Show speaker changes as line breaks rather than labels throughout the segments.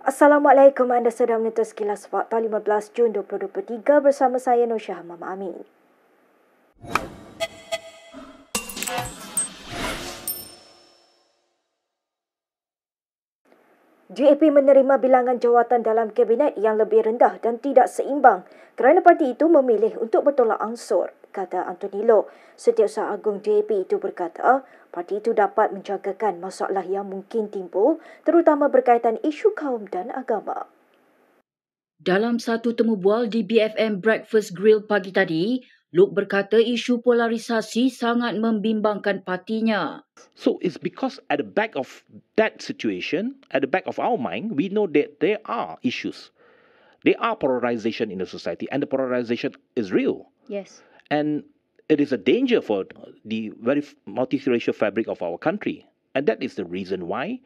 Assalamualaikum, anda sedang menonton Sekilas Fakta 15 Jun 2023 bersama saya Nur Syah Mama Amin. JAP menerima bilangan jawatan dalam kabinet yang lebih rendah dan tidak seimbang kerana parti itu memilih untuk bertolak ansur, kata Anthony Loh. Setiausaha Agung JAP itu berkata, parti itu dapat menjangkakan masalah yang mungkin timbul terutama berkaitan isu kaum dan agama.
Dalam satu temu bual di BFM Breakfast Grill pagi tadi, Luke berkata isu polarisasi sangat membimbangkan partinya.
So it's because at the back of that situation, at the back of our mind, we know that there are issues. There are polarization in the society and the polarization is real.
Yes.
And it is a danger for the very multiracial fabric of our country. And that is the reason why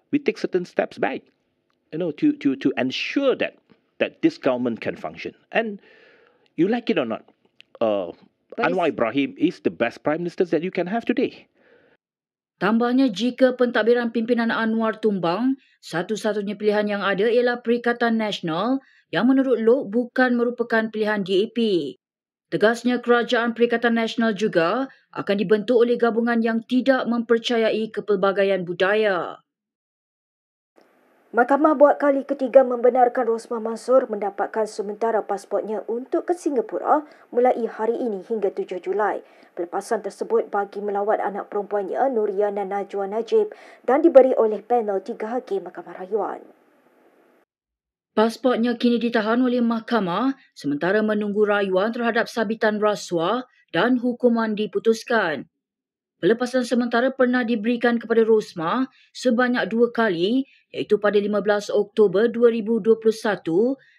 we take certain steps back, to ensure that this government can function. And you like it or not, Anwar Ibrahim is the best prime minister that you can have today.
Tambahnya, jika pentadbiran pimpinan Anwar tumbang, satu-satunya pilihan yang ada ialah Perikatan Nasional yang menurut Luke bukan merupakan pilihan DAP. Tegasnya, kerajaan Perikatan Nasional juga akan dibentuk oleh gabungan yang tidak mempercayai kepelbagaian budaya.
Mahkamah buat kali ketiga membenarkan Rosmah Mansor mendapatkan sementara pasportnya untuk ke Singapura mulai hari ini hingga 7 Julai. Pelepasan tersebut bagi melawat anak perempuannya Nuriana Najwa Najib dan diberi oleh panel 3 hakim Mahkamah Rayuan.
Pasportnya kini ditahan oleh mahkamah sementara menunggu rayuan terhadap sabitan rasuah dan hukuman diputuskan. Pelepasan sementara pernah diberikan kepada Rosmah sebanyak 2 kali iaitu pada 15 Oktober 2021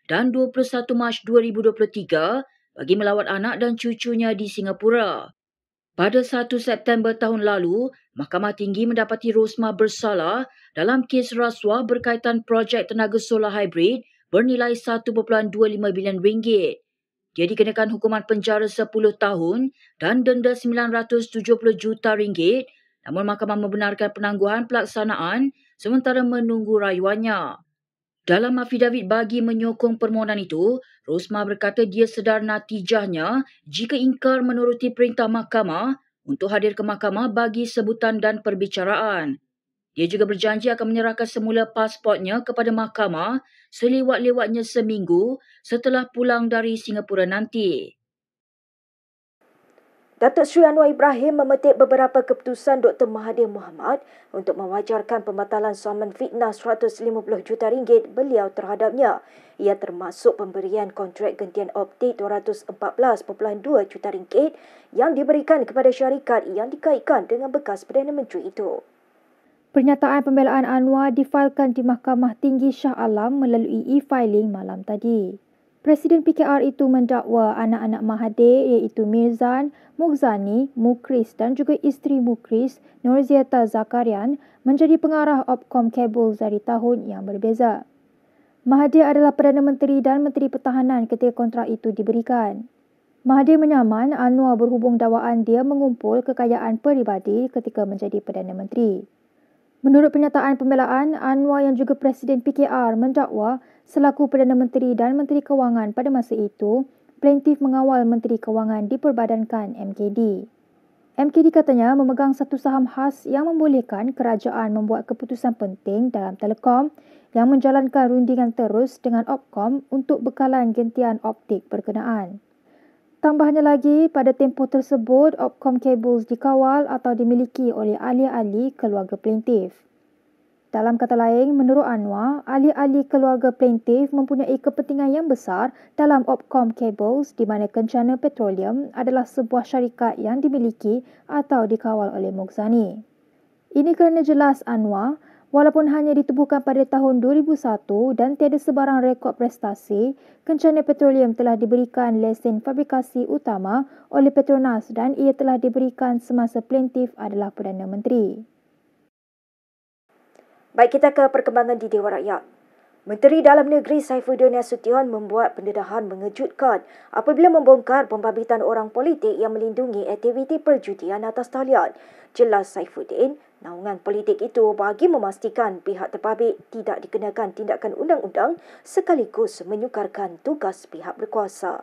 dan 21 Mac 2023 bagi melawat anak dan cucunya di Singapura. Pada 1 September tahun lalu, Mahkamah Tinggi mendapati Rosmah bersalah dalam kes rasuah berkaitan projek tenaga solar hybrid bernilai 1.25 bilion ringgit. Dia dikenakan hukuman penjara 10 tahun dan denda 970 juta ringgit, namun mahkamah membenarkan penangguhan pelaksanaan sementara menunggu rayuannya. Dalam afidavit bagi menyokong permohonan itu, Rosmah berkata dia sedar natijahnya jika ingkar menuruti perintah mahkamah untuk hadir ke mahkamah bagi sebutan dan perbicaraan. Dia juga berjanji akan menyerahkan semula pasportnya kepada mahkamah selewat-lewatnya seminggu setelah pulang dari Singapura nanti.
Datuk Seri Anwar Ibrahim memetik beberapa keputusan Dr. Mahathir Mohamad untuk mewajarkan pembatalan saman fitnah 150 juta ringgit beliau terhadapnya. Ia termasuk pemberian kontrak gentian optik 214.2 juta ringgit yang diberikan kepada syarikat yang dikaitkan dengan bekas Perdana Menteri itu.
Pernyataan pembelaan Anwar difailkan di Mahkamah Tinggi Shah Alam melalui e-filing malam tadi. Presiden PKR itu mendakwa anak-anak Mahathir iaitu Mirzan, Mughzani, Mukris dan juga isteri Mukris, Nurziata Zakarian menjadi pengarah Opcom Cables dari tahun yang berbeza. Mahathir adalah Perdana Menteri dan Menteri Pertahanan ketika kontrak itu diberikan. Mahathir menyaman Anwar berhubung dakwaan dia mengumpul kekayaan peribadi ketika menjadi Perdana Menteri. Menurut pernyataan pembelaan, Anwar yang juga Presiden PKR mendakwa selaku Perdana Menteri dan Menteri Kewangan pada masa itu, plaintif mengawal Menteri Kewangan diperbadankan MKD. MKD katanya memegang satu saham khas yang membolehkan kerajaan membuat keputusan penting dalam telekom yang menjalankan rundingan terus dengan Opcom untuk bekalan gentian optik berkenaan. Tambahnya lagi, pada tempoh tersebut, Opcom Cables dikawal atau dimiliki oleh ahli-ahli keluarga plaintif. Dalam kata lain, menurut Anwar, ahli-ahli keluarga plaintif mempunyai kepentingan yang besar dalam Opcom Cables di mana Kencana Petroleum adalah sebuah syarikat yang dimiliki atau dikawal oleh Mughzani. Ini kerana jelas Anwar, walaupun hanya ditubuhkan pada tahun 2001 dan tiada sebarang rekod prestasi, Kencana Petroleum telah diberikan lesen fabrikasi utama oleh Petronas dan ia telah diberikan semasa plaintif adalah Perdana Menteri.
Baik, kita ke perkembangan di Dewan Rakyat. Menteri Dalam Negeri Saifuddin Nasution membuat pendedahan mengejutkan apabila membongkar pembabitkan orang politik yang melindungi aktiviti perjudian atas talian. Jelas Saifuddin, Naungan politik itu bagi memastikan pihak terbabit tidak dikenakan tindakan undang-undang sekaligus menyukarkan tugas pihak berkuasa.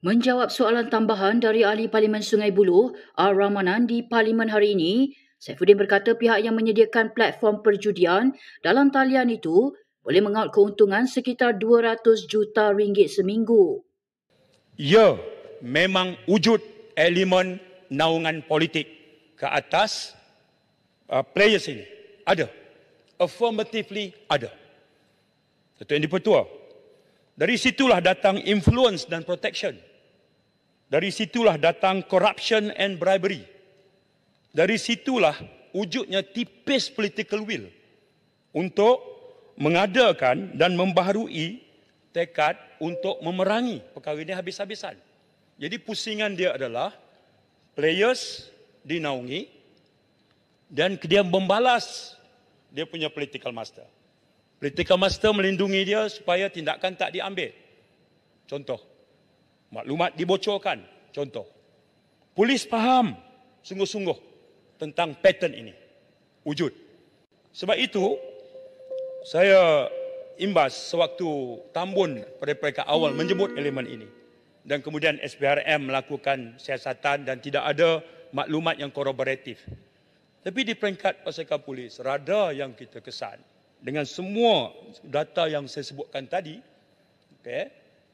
Menjawab soalan tambahan dari Ahli Parlimen Sungai Buloh, R. Ramanan di Parlimen hari ini, Saifuddin berkata pihak yang menyediakan platform perjudian dalam talian itu boleh mengaut keuntungan sekitar 200 juta ringgit seminggu.
Ya, memang wujud elemen naungan politik ke atas players ini. Ada. Affirmatively ada. Dato' Yang di-Pertua. Dari situlah datang influence dan protection. Dari situlah datang corruption and bribery. Dari situlah wujudnya tipis political will untuk mengadakan dan membaharui tekad untuk memerangi perkara ini habis-habisan. Jadi pusingan dia adalah players dinaungi dan dia membalas dia punya political master. Political master melindungi dia supaya tindakan tak diambil. Contoh, maklumat dibocorkan. Contoh, polis faham sungguh-sungguh tentang pattern ini. Wujud. Sebab itu, saya imbas sewaktu Tambun pada peringkat awal menjemput elemen ini. Dan kemudian SPRM melakukan siasatan dan tidak ada maklumat yang korporatif. Tapi di peringkat pasukan polis, rada yang kita kesan dengan semua data yang saya sebutkan tadi,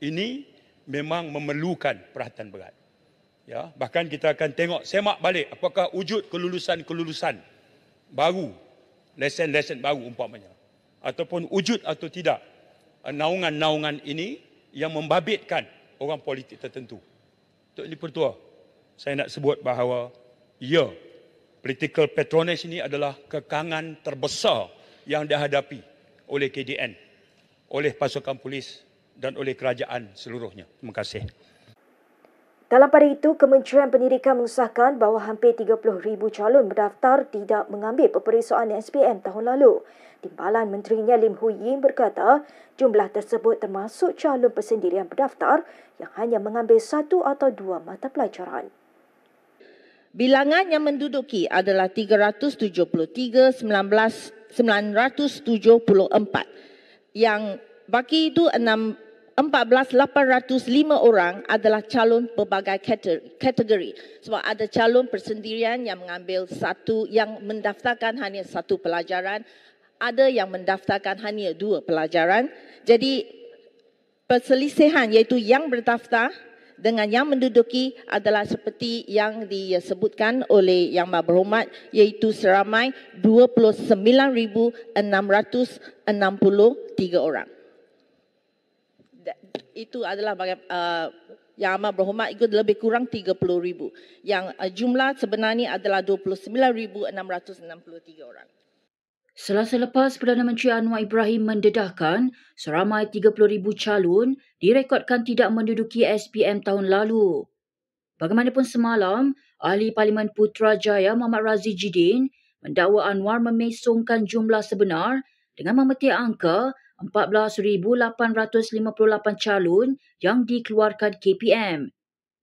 ini memang memerlukan perhatian berat. Ya, bahkan kita akan tengok semak balik apakah wujud kelulusan-kelulusan baru, lesen-lesen baru umpamanya, ataupun wujud atau tidak naungan-naungan ini yang membabitkan orang politik tertentu. Dato' Yang di-Pertua, saya nak sebut bahawa ya, political patronage ini adalah kekangan terbesar yang dihadapi oleh KDN, oleh pasukan polis dan oleh kerajaan seluruhnya. Terima kasih.
Dalam pada itu, Kementerian Pendidikan mengesahkan bahawa hampir 30,000 calon berdaftar tidak mengambil peperiksaan SPM tahun lalu. Timbalan Menterinya Lim Hui Ying berkata, jumlah tersebut termasuk calon persendirian berdaftar yang hanya mengambil 1 atau 2 mata pelajaran.
Bilangan yang menduduki adalah 373,974. Yang baki itu 14,805 orang adalah calon pelbagai kategori. Sebab ada calon persendirian yang mengambil yang mendaftarkan hanya 1 pelajaran, ada yang mendaftarkan hanya 2 pelajaran. Jadi perselisihan iaitu yang berdaftar dengan yang menduduki adalah seperti yang disebutkan oleh Yang Maha Berhormat, iaitu seramai 29,663 orang. Itu adalah Yang Amat Berhormat ikut lebih kurang 30,000. Yang jumlah sebenarnya adalah 29,663 orang.
Selasa lepas, Perdana Menteri Anwar Ibrahim mendedahkan seramai 30,000 calon direkodkan tidak menduduki SPM tahun lalu. Bagaimanapun semalam, Ahli Parlimen Putrajaya Muhammad Razif Jidin mendakwa Anwar memesongkan jumlah sebenar dengan memetik angka 14,858 calon yang dikeluarkan KPM.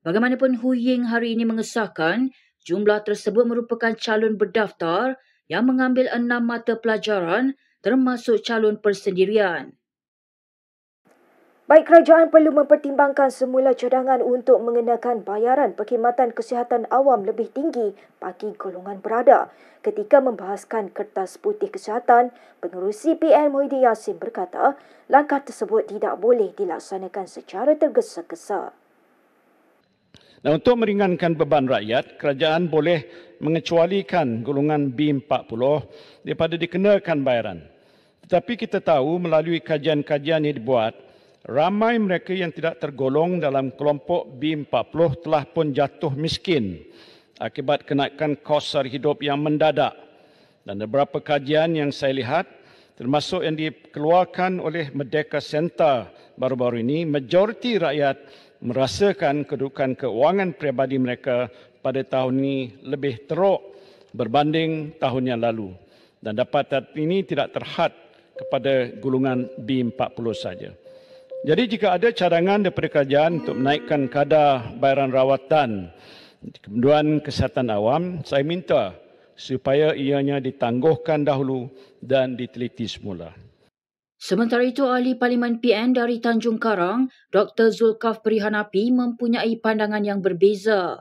Bagaimanapun Hui Ying hari ini mengesahkan jumlah tersebut merupakan calon berdaftar yang mengambil 6 mata pelajaran termasuk calon persendirian.
Baik, kerajaan perlu mempertimbangkan semula cadangan untuk mengenakan bayaran perkhidmatan kesihatan awam lebih tinggi bagi golongan berada. Ketika membahaskan kertas putih kesihatan, Pengerusi PN Muhyiddin Yassin berkata, langkah tersebut tidak boleh dilaksanakan secara tergesa-gesa.
Dan untuk meringankan beban rakyat, kerajaan boleh mengecualikan golongan B40 daripada dikenakan bayaran. Tetapi kita tahu melalui kajian-kajian yang dibuat, ramai mereka yang tidak tergolong dalam kelompok B40 telah pun jatuh miskin akibat kenaikan kos sara hidup yang mendadak. Dan beberapa kajian yang saya lihat, termasuk yang dikeluarkan oleh Merdeka Center baru-baru ini, majoriti rakyat merasakan kedudukan keuangan peribadi mereka pada tahun ini lebih teruk berbanding tahun yang lalu. Dan dapatan ini tidak terhad kepada golongan B40 saja. Jadi jika ada cadangan daripada kerajaan untuk menaikkan kadar bayaran rawatan kemudian kesihatan awam, saya minta supaya ianya ditangguhkan dahulu dan diteliti semula.
Sementara itu, Ahli Parlimen PN dari Tanjung Karang, Dr. Zulkaf Perihanapi mempunyai pandangan yang berbeza.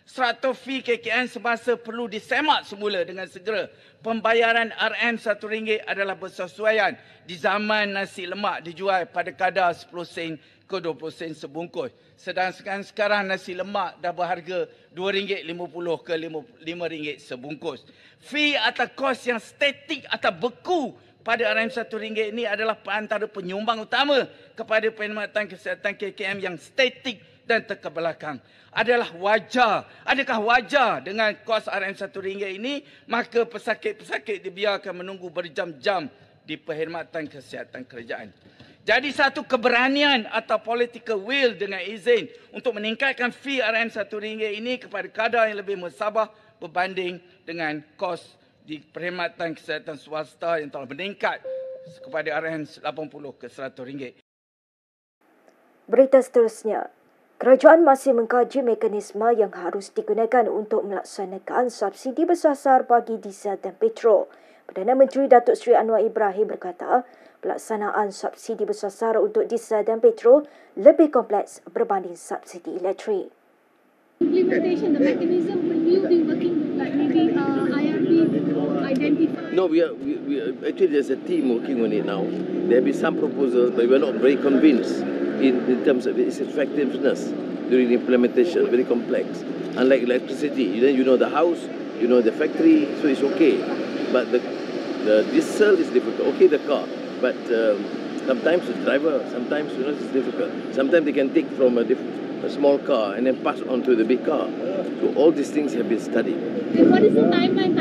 Strato fee KKN semasa perlu disemak semula dengan segera. Pembayaran RM RM1 adalah bersesuaian di zaman nasi lemak dijual pada kadar 10 sen ke 20 sen sebungkus. Sedangkan sekarang nasi lemak dah berharga RM2.50 ke RM5 sebungkus. Fee atau kos yang statik atau beku pada RM1 ini adalah antara penyumbang utama kepada perkhidmatan kesihatan KKM yang statik dan terkebelakang. Adakah wajar dengan kos RM1 ini, maka pesakit-pesakit dibiarkan menunggu berjam-jam di perkhidmatan kesihatan kerajaan. Jadi satu keberanian atau political will dengan izin untuk meningkatkan fee RM1 ini kepada kadar yang lebih musabah berbanding dengan kos di perkhidmatan kesihatan swasta yang telah meningkat kepada RM80 ke RM100.
Berita seterusnya. Kerajaan masih mengkaji mekanisme yang harus digunakan untuk melaksanakan subsidi bersasar bagi diesel dan petrol. Perdana Menteri Datuk Seri Anwar Ibrahim berkata, pelaksanaan subsidi bersasar untuk diesel dan petrol lebih kompleks berbanding subsidi elektrik.
Implementation, the mechanism, will you be working with like maybe IRB to identify?
No, we actually there's a team working on it now. There will be some proposals, but we're not very convinced in terms of its effectiveness during implementation. Very complex. Unlike electricity, you know the house, you know the factory, so it's okay. But the diesel is difficult. Okay, the car, but sometimes the driver, sometimes it's difficult. Sometimes they can take from a small car and then pass on to the big car. So all these things have been studied.
And what is the timeline,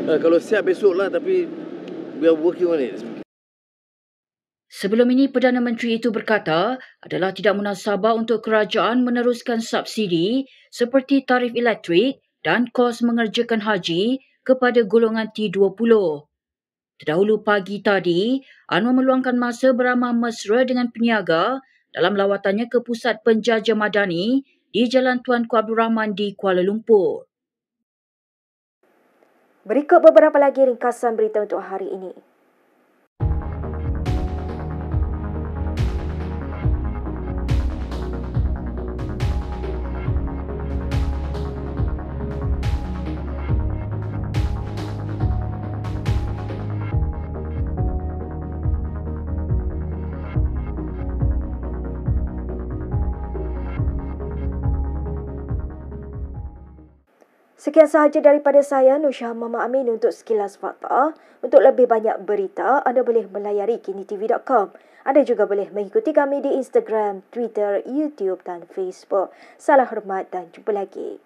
Kalau siap besok lah, tapi we are working on it.
Sebelum ini, Perdana Menteri itu berkata adalah tidak munasabah untuk kerajaan meneruskan subsidi seperti tarif elektrik dan kos mengerjakan haji kepada golongan T20. Terdahulu pagi tadi, Anwar meluangkan masa beramah mesra dengan peniaga dalam lawatannya ke Pusat Penjajah Madani di Jalan Tuanku Abdul Rahman di Kuala Lumpur.
Berikut beberapa lagi ringkasan berita untuk hari ini. Sekian sahaja daripada saya, Nusha Mama Amin untuk Sekilas Fakta. Untuk lebih banyak berita, anda boleh melayari kinitv.com. Anda juga boleh mengikuti kami di Instagram, Twitter, YouTube dan Facebook. Salam hormat dan jumpa lagi.